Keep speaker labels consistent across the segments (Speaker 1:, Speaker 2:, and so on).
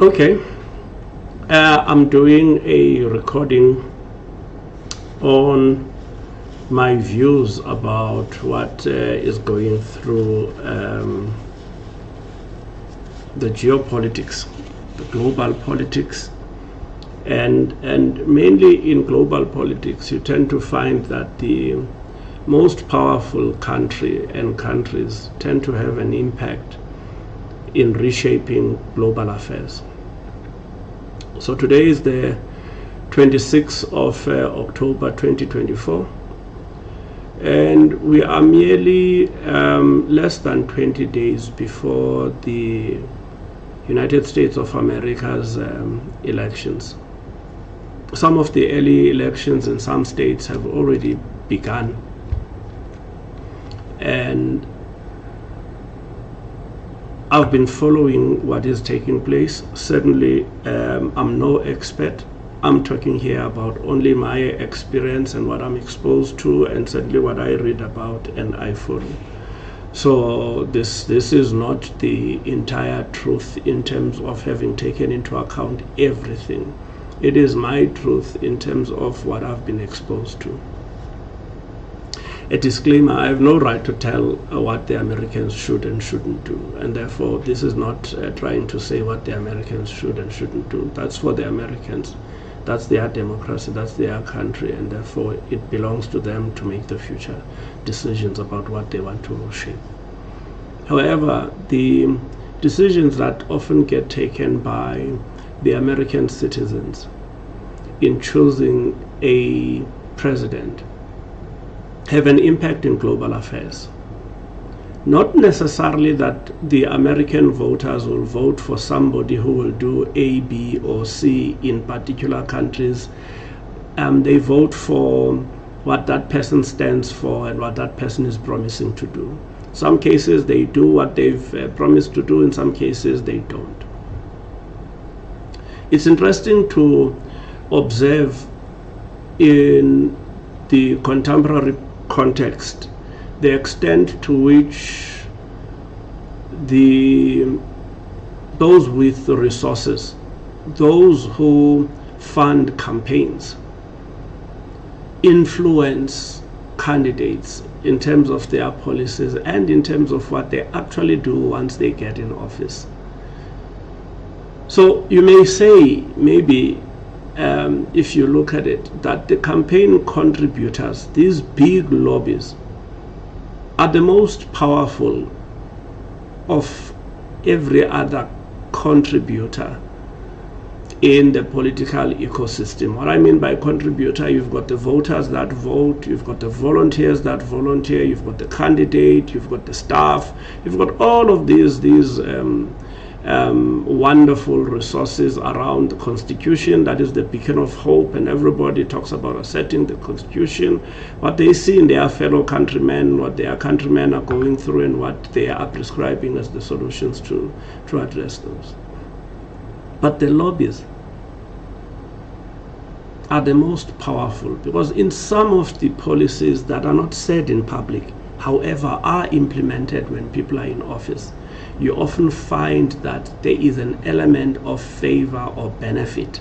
Speaker 1: Okay, I'm doing a recording on my views about what is going through the geopolitics, the global politics, and mainly in global politics, you tend to find that the most powerful country and countries tend to have an impact in reshaping global affairs. So today is the 26th of October 2024, and we are merely less than 20 days before the United States of America's elections. Some of the early elections in some states have already begun, and I've been following what is taking place. Certainly, I'm no expert. I'm talking here about only my experience and what I'm exposed to, and certainly what I read about and I follow. So this is not the entire truth in terms of having taken into account everything. It is my truth in terms of what I've been exposed to. A disclaimer: I have no right to tell what the Americans should and shouldn't do, and therefore this is not trying to say what the Americans should and shouldn't do. That's for the Americans. That's their democracy, that's their country, and therefore it belongs to them to make the future decisions about what they want to shape. However, the decisions that often get taken by the American citizens in choosing a president have an impact in global affairs. Not necessarily that the American voters will vote for somebody who will do A, B, or C in particular countries. They vote for what that person stands for and what that person is promising to do. Some cases they do what they've promised to do, in some cases they don't. It's interesting to observe in the contemporary context the extent to which those with the resources, those who fund campaigns, influence candidates in terms of their policies and in terms of what they actually do once they get in office. So you may say, maybe if you look at it, that the campaign contributors, these big lobbies, are the most powerful of every other contributor in the political ecosystem. What I mean by contributor, you've got the voters that vote, you've got the volunteers that volunteer, you've got the candidate, you've got the staff, you've got all of these wonderful resources around the Constitution. That is the beacon of hope, and everybody talks about asserting the Constitution, what they see in their fellow countrymen, what their countrymen are going through, and what they are prescribing as the solutions to address those. But the lobbies are the most powerful, because in some of the policies that are not said in public, however, are implemented when people are in office, you often find that there is an element of favor or benefit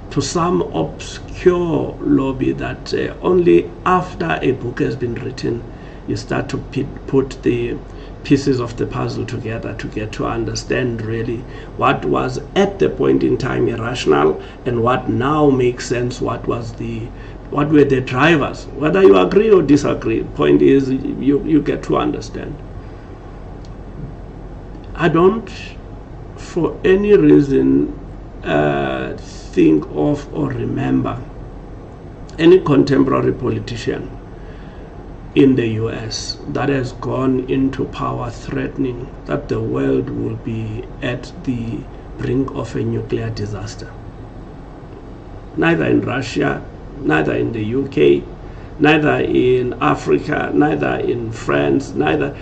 Speaker 1: to some obscure lobby that only after a book has been written you start to put the pieces of the puzzle together to get to understand really what was at the point in time irrational and what now makes sense, what were the drivers. Whether you agree or disagree, point is you get to understand. I don't, for any reason, think of or remember any contemporary politician in the US that has gone into power threatening that the world will be at the brink of a nuclear disaster. Neither in Russia, neither in the UK, neither in Africa, neither in France, neither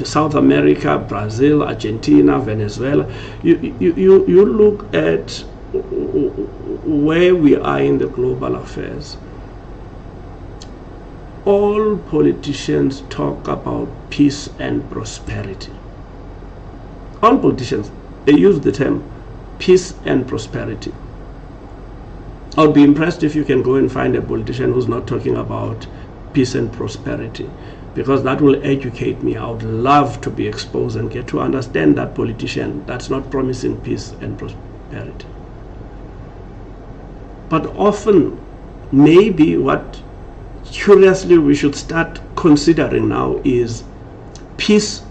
Speaker 1: South America, Brazil, Argentina, Venezuela. You look at where we are in the global affairs. All politicians talk about peace and prosperity. All politicians, they use the term peace and prosperity. I would be impressed if you can go and find a politician who's not talking about peace and prosperity, because that will educate me. I would love to be exposed and get to understand that politician that's not promising peace and prosperity. But often, maybe what curiously we should start considering now is peace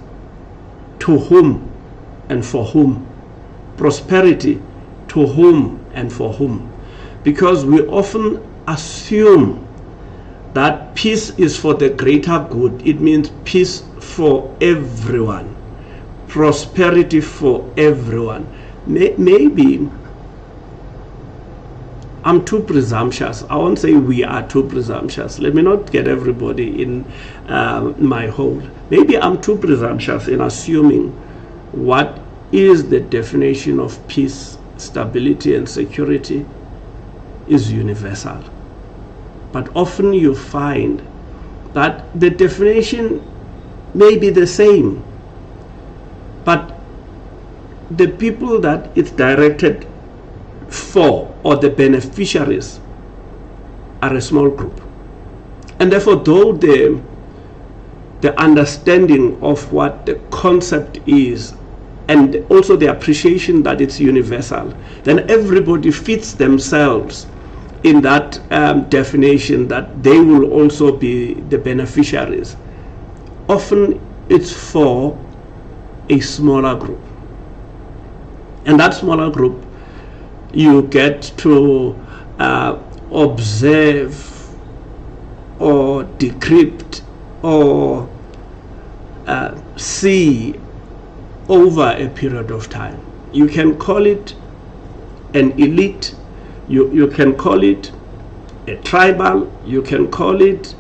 Speaker 1: to whom and for whom, prosperity to whom and for whom. Because we often assume that peace is for the greater good. It means peace for everyone, prosperity for everyone. Maybe I'm too presumptuous. I won't say we are too presumptuous. Let me not get everybody in my hole. Maybe I'm too presumptuous in assuming what is the definition of peace, stability, and security is universal. But often you find that the definition may be the same, but the people that it's directed for, or the beneficiaries, are a small group. And therefore, though the understanding of what the concept is, and also the appreciation that it's universal, then everybody fits themselves in that definition that they will also be the beneficiaries. Often it's for a smaller group. And that smaller group, you get to observe or decrypt or see over a period of time. You can call it an elite, you can call it a tribal, you can call it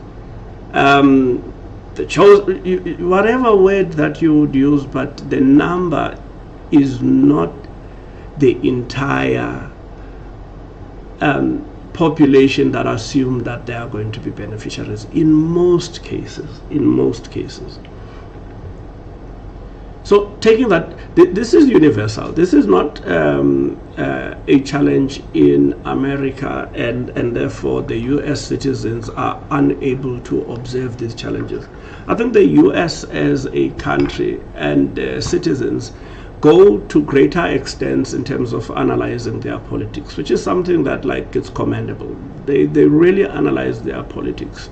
Speaker 1: the chosen, whatever word that you would use, but the number is not the entire population that assume that they are going to be beneficiaries in most cases. So taking that, this is universal. This is not a challenge in America, and therefore the US citizens are unable to observe these challenges. I think the US as a country and citizens go to greater extents in terms of analyzing their politics, which is something that it's commendable. They really analyze their politics.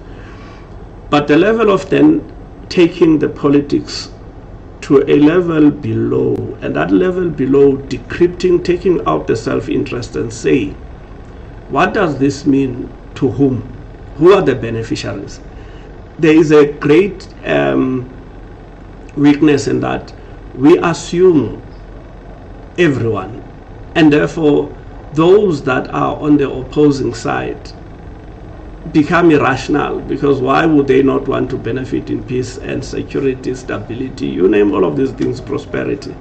Speaker 1: But the level of then taking the politics to a level below, and that level below decrypting, taking out the self-interest and say, what does this mean to whom? Who are the beneficiaries? There is a great weakness in that we assume everyone, and therefore those that are on the opposing side become irrational, because why would they not want to benefit in peace and security, stability, you name all of these things, prosperity?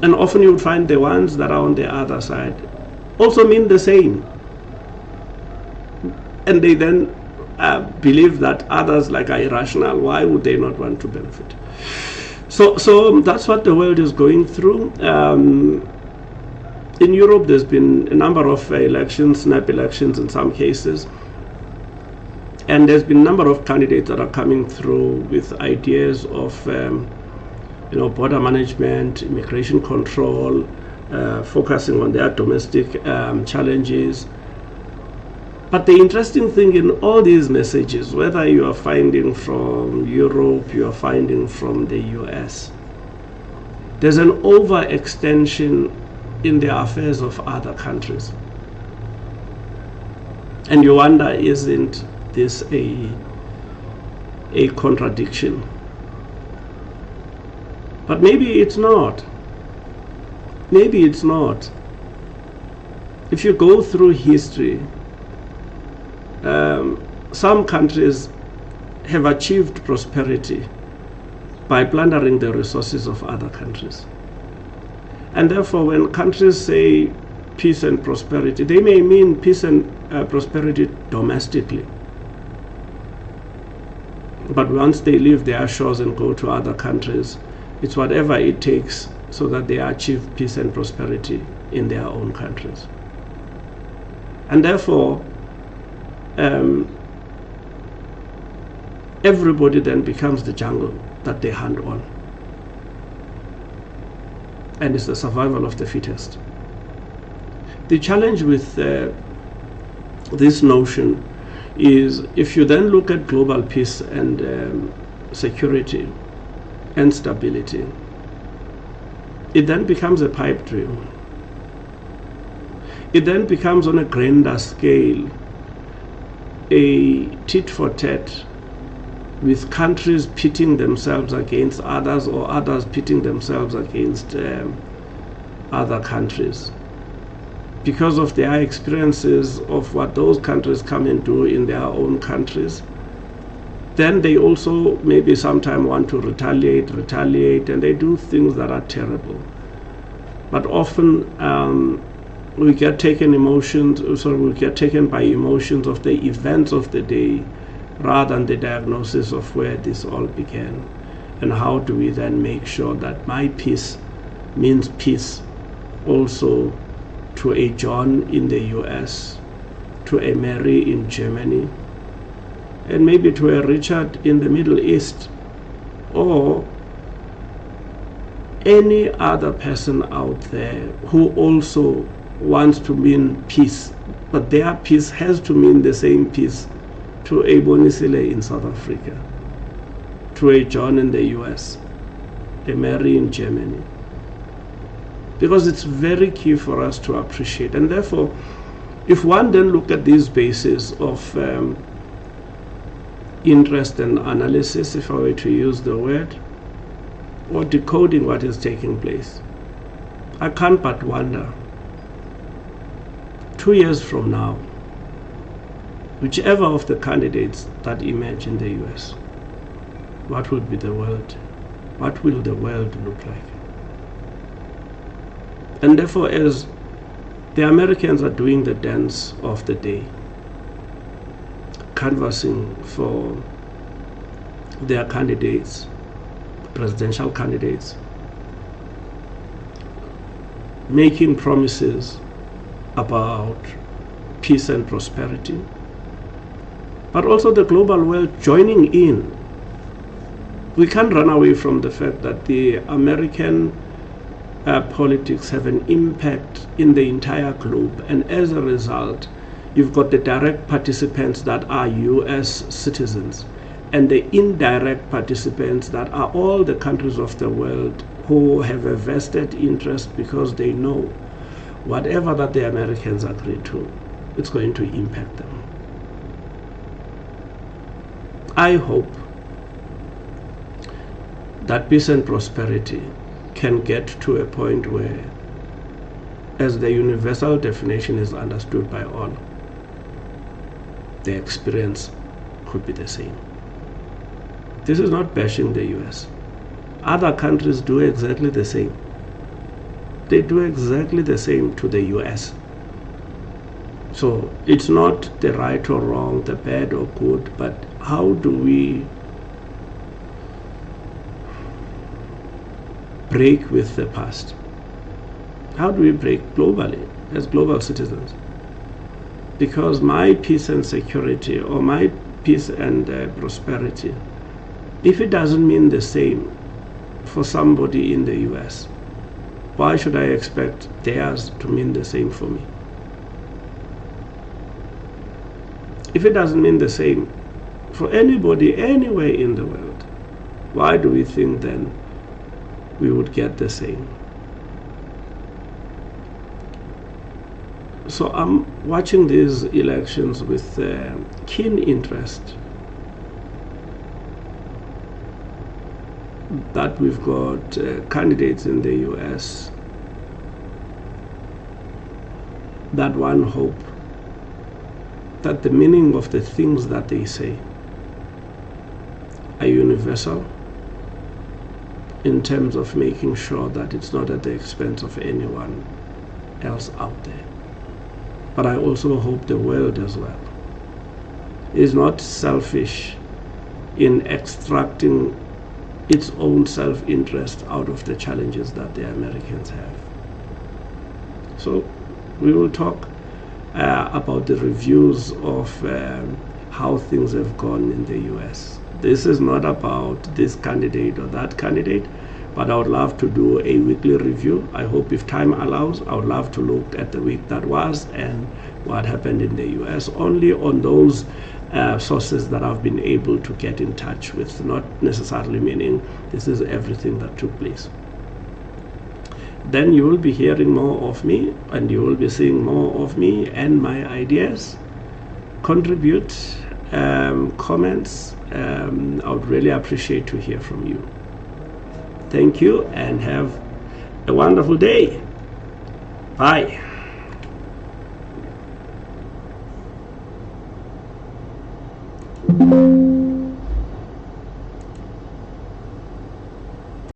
Speaker 1: And often you would find the ones that are on the other side also mean the same, and they then believe that others are irrational. Why would they not want to benefit? So that's what the world is going through. In Europe, there's been a number of elections, snap elections in some cases, and there's been a number of candidates that are coming through with ideas of border management, immigration control, focusing on their domestic challenges. But the interesting thing in all these messages, whether you are finding from Europe, you are finding from the US, there's an overextension in the affairs of other countries. And you wonder, isn't this a contradiction? But maybe it's not. Maybe it's not. If you go through history, some countries have achieved prosperity by plundering the resources of other countries. And therefore, when countries say peace and prosperity, they may mean peace and prosperity domestically. But once they leave their shores and go to other countries, it's whatever it takes so that they achieve peace and prosperity in their own countries. And therefore, everybody then becomes the jungle that they hunt on. And it's the survival of the fittest. The challenge with this notion is, if you then look at global peace and security and stability, it then becomes a pipe dream. It then becomes, on a grander scale, a tit for tat, with countries pitting themselves against others, or others pitting themselves against other countries, because of their experiences of what those countries come and do in their own countries. Then they also maybe sometimes want to retaliate, and they do things that are terrible. But often we get taken by emotions of the events of the day, rather than the diagnosis of where this all began. And how do we then make sure that my peace means peace also to a John in the US, to a Mary in Germany, and maybe to a Richard in the Middle East, or any other person out there who also wants to mean peace, but their peace has to mean the same peace to a Bonisile in South Africa, to a John in the US, a Mary in Germany. Because it's very key for us to appreciate. And therefore, if one then look at these bases of interest and analysis, if I were to use the word, or decoding what is taking place, I can't but wonder, 2 years from now, whichever of the candidates that emerge in the US, what will be the world? What will the world look like? And therefore, as the Americans are doing the dance of the day, canvassing for their candidates, presidential candidates, making promises about peace and prosperity, but also the global world joining in. We can't run away from the fact that the American politics have an impact in the entire globe, and as a result, you've got the direct participants that are US citizens, and the indirect participants that are all the countries of the world who have a vested interest, because they know whatever that the Americans agree to, it's going to impact them. I hope that peace and prosperity can get to a point where, as the universal definition is understood by all, the experience could be the same. This is not bashing the US. Other countries do exactly the same. They do exactly the same to the US. So it's not the right or wrong, the bad or good, but how do we break with the past? How do we break globally as global citizens? Because my peace and security, or my peace and prosperity, if it doesn't mean the same for somebody in the US, why should I expect theirs to mean the same for me? If it doesn't mean the same for anybody anywhere in the world, why do we think then we would get the same? So I'm watching these elections with keen interest. That we've got candidates in the US that one hope that the meaning of the things that they say are universal in terms of making sure that it's not at the expense of anyone else out there. But I also hope the world as well is not selfish in extracting its own self-interest out of the challenges that the Americans have. So we will talk about the reviews of how things have gone in the US. This is not about this candidate or that candidate, but I would love to do a weekly review. I hope if time allows, I would love to look at the week that was and what happened in the US, only on those sources that I've been able to get in touch with, not necessarily meaning this is everything that took place. Then you will be hearing more of me, and you will be seeing more of me and my ideas. Contribute, comments. I would really appreciate to hear from you. Thank you and have a wonderful day. Bye.